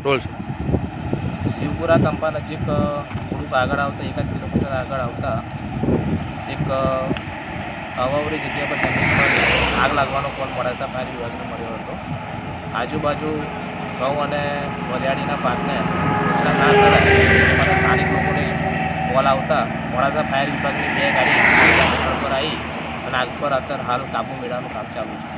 Control છે? શિવપુરા કંપા નજીક થોડુંક આગળ આવતા 1 કિલોમીટર આગળ આવતા એક અવાવરી જગ્યા પર જમીન પર આગ લાગવાનો કોલ મોડાસા ફાયર વિભાગને મળ્યો હતો. આજુબાજુ ઘઉં અને વરિયાળીના પાકને નુકસાન ના થાય અને સ્થાનિક લોકોને કોલ આવતા મોડાસા ફાયર વિભાગની 2 ગાડી સ્થળ પર આવી અને આગ પર અત્યારે હાલ કાબુ મેળવવાનું કામ ચાલુ છે.